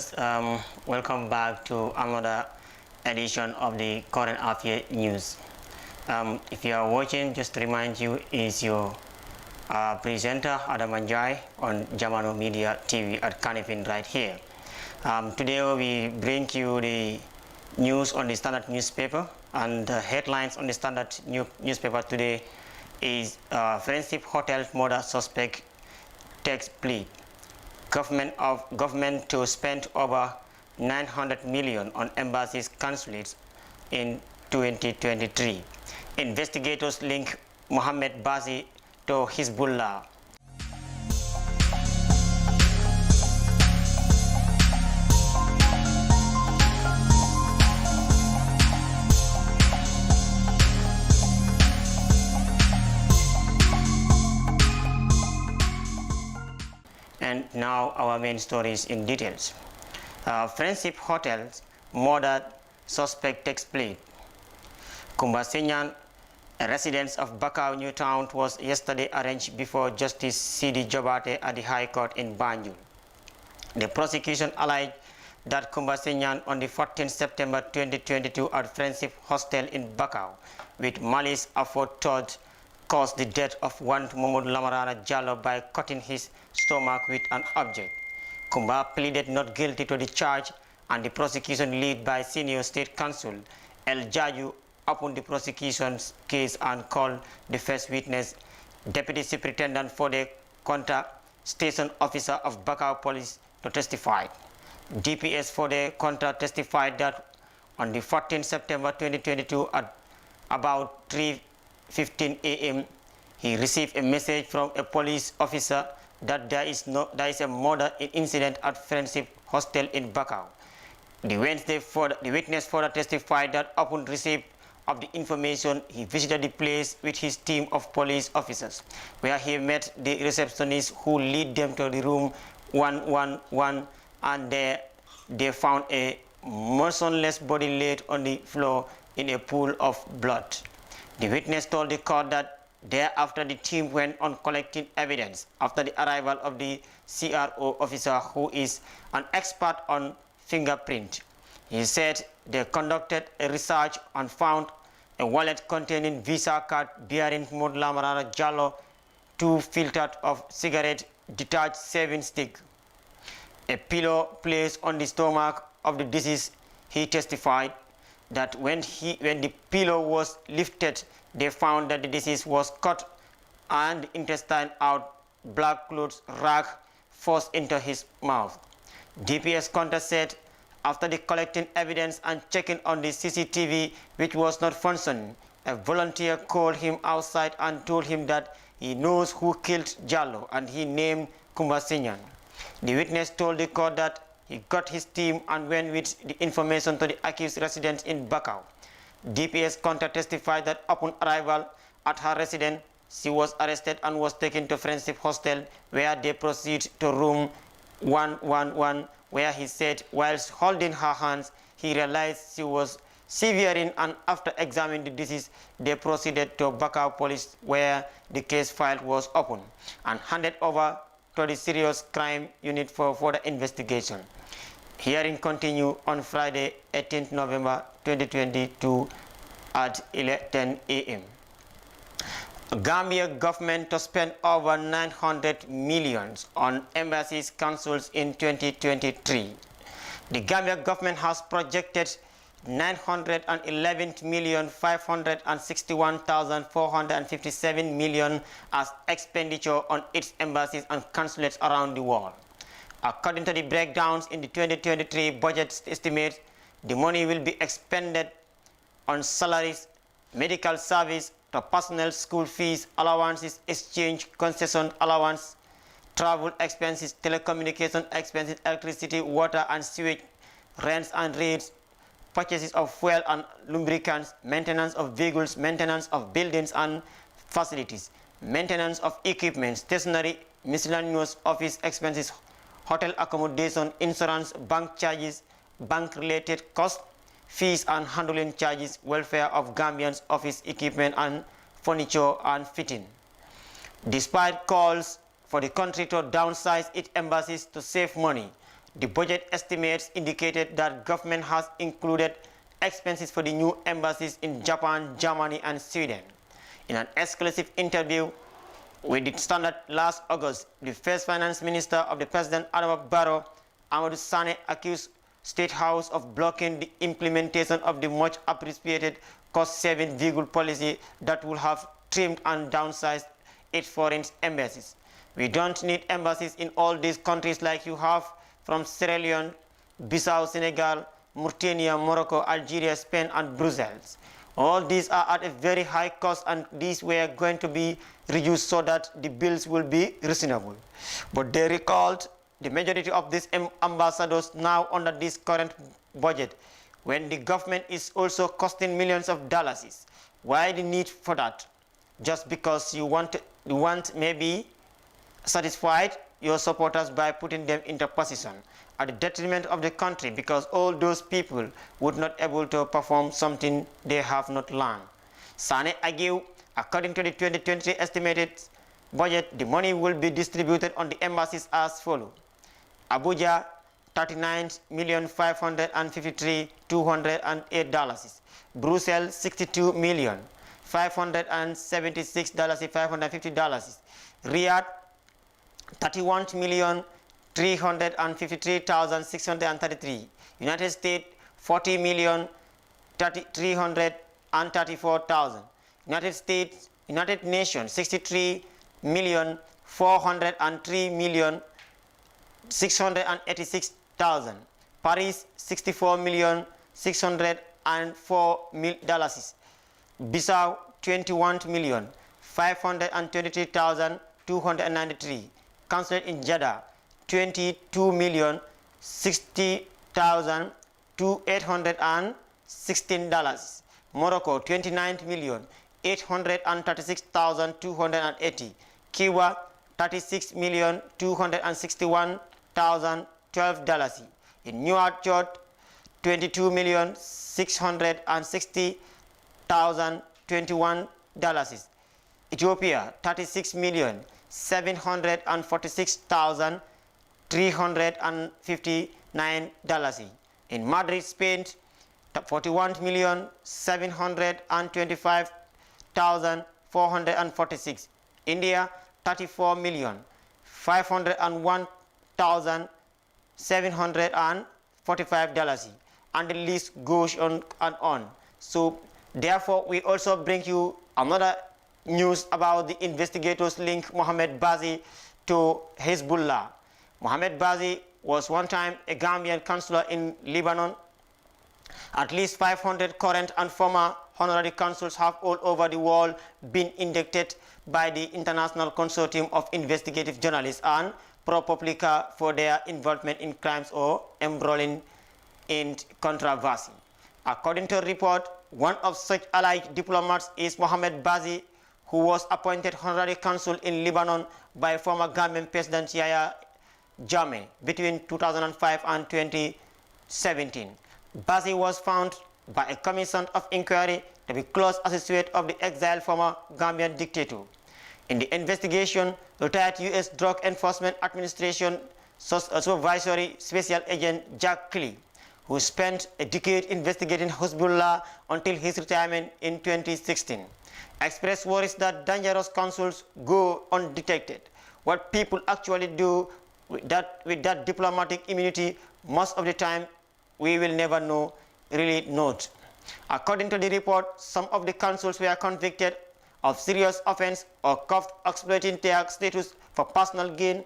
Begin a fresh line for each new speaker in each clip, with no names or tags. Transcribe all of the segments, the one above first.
viewers, welcome back to another edition of the Current Affairs News. If you are watching, just to remind you, is your presenter Adam Anjai on Jamano Media TV at Kanifin right here. Today we bring you the news on the Standard newspaper, and the headlines on the Standard newspaper today is Friendship Hotel murder suspect takes plea. Government to spend over 900 million on embassies consulates in 2023. Investigators link Mohammed Bazi to Hezbollah. And now our main stories in details. Friendship Hotels murder suspect takes plea. Kumba Senyan, a resident of Bakau New Town, was yesterday arraigned before Justice C.D. Jobate at the High Court in Banjul. The prosecution alleged that Kumba Senyan on the 14th September 2022 at Friendship Hostel in Bakau with malice aforethought caused the death of one Mohamed Lamarana Jallo by cutting his stomach with an object. Kumba pleaded not guilty to the charge, and the prosecution led by Senior State Counsel El Jaju opened the prosecution's case and called the first witness, Deputy Superintendent for the Conta Station Officer of Bakau Police, to testify. DPS for the Conta testified that on the 14th September 2022 at about 3:15 a.m. he received a message from a police officer that there is a murder incident at Friendship Hostel in Bakau. The witness further testified that upon receipt of the information, he visited the place with his team of police officers, where he met the receptionist who led them to the room 111, and there they found a motionless body laid on the floor in a pool of blood. The witness told the court that thereafter the team went on collecting evidence after the arrival of the CRO officer, who is an expert on fingerprint. He said they conducted a research and found a wallet containing Visa card bearing Mohamed Lamarana Jallo, 2 filters of cigarette, detached shaving stick, a pillow placed on the stomach of the deceased. He testified that when the pillow was lifted, they found that the deceased was cut and the intestine out, black clothes rag forced into his mouth. DPS Conta said after the collecting evidence and checking on the CCTV, which was not functioning, a volunteer called him outside and told him that he knows who killed Jallo, and he named Kumba Senyan. The witness told the court that he got his team and went with the information to the accused residence in Bakau. DPS Conta testified that upon arrival at her residence, she was arrested and was taken to Friendship Hostel, where they proceed to room 111, where he said whilst holding her hands, he realized she was severing, and after examining the deceased, they proceeded to Bakau Police, where the case file was opened and handed over to the Serious Crime Unit for further investigation. Hearing continue on Friday, 18th November 2022 at 11:10 a.m. Gambia government to spend over 900 million on embassies consuls in 2023. The Gambia government has projected 911,561,457 million as expenditure on its embassies and consulates around the world. According to the breakdowns in the 2023 budget estimates, the money will be expended on salaries, medical service, to personnel, school fees, allowances, exchange, concession allowance, travel expenses, telecommunication expenses, electricity, water and sewage, rents and rates, purchases of fuel and lubricants, maintenance of vehicles, maintenance of buildings and facilities, maintenance of equipment, stationery, miscellaneous office expenses, hotel accommodation, insurance, bank charges, bank-related costs, fees and handling charges, welfare of Gambians, office equipment and furniture and fitting. Despite calls for the country to downsize its embassies to save money, The budget estimates indicated that government has included expenses for the new embassies in Japan, Germany, and Sweden. In an exclusive interview with the Standard last August, the first finance minister of the President Adama Barrow, Amadou Sane, accused State House of blocking the implementation of the much appreciated cost-saving vehicle policy that would have trimmed and downsized its foreign embassies. We don't need embassies in all these countries like you have from Sierra Leone, Bissau, Senegal, Mauritania, Morocco, Algeria, Spain, and Brussels. All these are at a very high cost, and these were going to be reduced so that the bills will be reasonable. But they recalled the majority of these ambassadors now under this current budget, when the government is also costing millions of dollars. Why the need for that? Just because you want maybe satisfied your supporters by putting them into position at the detriment of the country, because all those people would not be able to perform something they have not learned. Sane argued, according to the 2020 estimated budget, the money will be distributed on the embassies as follows: Abuja, $39,553,208. Brussels, $62,576,550. Riyadh, $31,353,633. United States, $40,334,000. United Nations, $63,403,686,000. Paris, $64,604,000. Bissau, $21,523,293. Consulate in Jeddah, $22,060,816. Morocco, $29,836,280. Cuba, $36,261,012. In New York, $22,660,021. Ethiopia, $36,746,359. In Madrid, Spain, $41,725,446. India, $34,501,745. And the list goes on and on. So therefore, we also bring you another news about the investigators link Mohamed Bazi to Hezbollah. Mohamed Bazi was one time a Gambian consular in Lebanon. At least 500 current and former honorary consuls have all over the world been indicted by the International Consortium of Investigative Journalists and ProPublica for their involvement in crimes or embroiling in controversy. According to a report, one of such allied diplomats is Mohamed Bazi, who was appointed honorary consul in Lebanon by former Gambian President Yahya Jammeh between 2005 and 2017. Bazi was found by a commission of inquiry to be close associate of the exiled former Gambian dictator. In the investigation, retired U.S. Drug Enforcement Administration Supervisory Special Agent Jack Kelly, who spent a decade investigating Hezbollah until his retirement in 2016, expressed worries that dangerous consuls go undetected. What people actually do with that diplomatic immunity, most of the time, we will never know, really not. According to the report, some of the consuls were convicted of serious offense or caught exploiting their status for personal gain.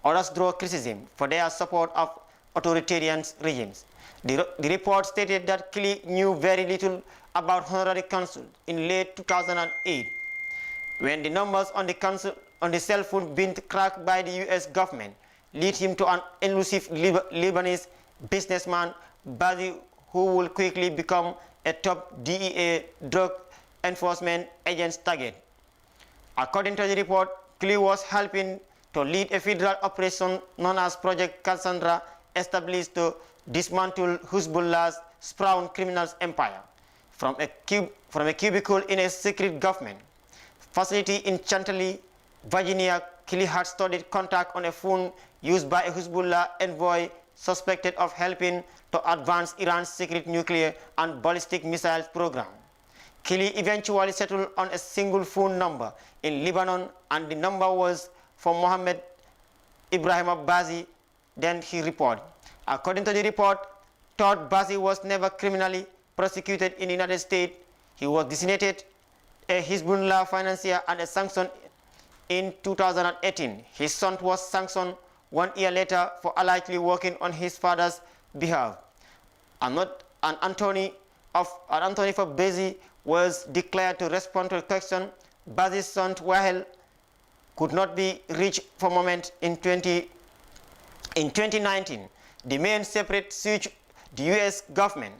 Others draw criticism for their support of authoritarian regimes. The report stated that Kelly knew very little about honorary consuls in late 2008, when the numbers on the cell phone being cracked by the U.S. government lead him to an elusive Lebanese businessman, Bazi, who will quickly become a top DEA drug enforcement agent's target. According to the report, Kelly was helping to lead a federal operation known as Project Cassandra, established to dismantle Hezbollah's sprawling criminal empire. From a cubicle in a secret government facility in Chantilly, Virginia, Kelly had studied contact on a phone used by a Hezbollah envoy suspected of helping to advance Iran's secret nuclear and ballistic missiles program. Kili eventually settled on a single phone number in Lebanon, and the number was for Mohammed Ibrahimovic Bazi, then he reported. According to the report, Todd Bazi was never criminally prosecuted in the United States. He was designated a Hezbollah financier and a sanction in 2018. His son was sanctioned 1 year later for allegedly working on his father's behalf. An attorney for Bazi was declared to respond to the question. Bazi's son Wahel could not be reached for a moment in 2019. The main separate sued the U.S. government,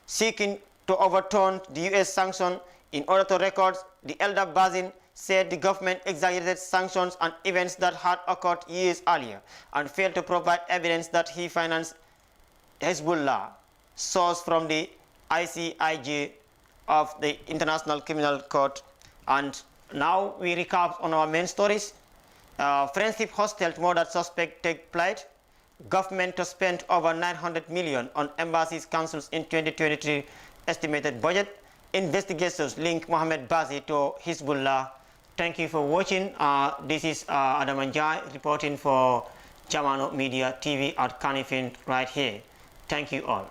seeking to overturn the U.S. sanction in order to record. The elder Bazi said the government exaggerated sanctions on events that had occurred years earlier and failed to provide evidence that he financed Hezbollah, source from the ICIJ of the International Criminal Court. And now we recap on our main stories. Friendship hostel murder suspect take flight. Government to spend over 900 million on embassies councils in 2023 estimated budget. Investigators link Mohammed Bazi to Hezbollah. Thank you for watching. This is Adam Anjay reporting for Jamano Media TV at Kanifing right here. Thank you all.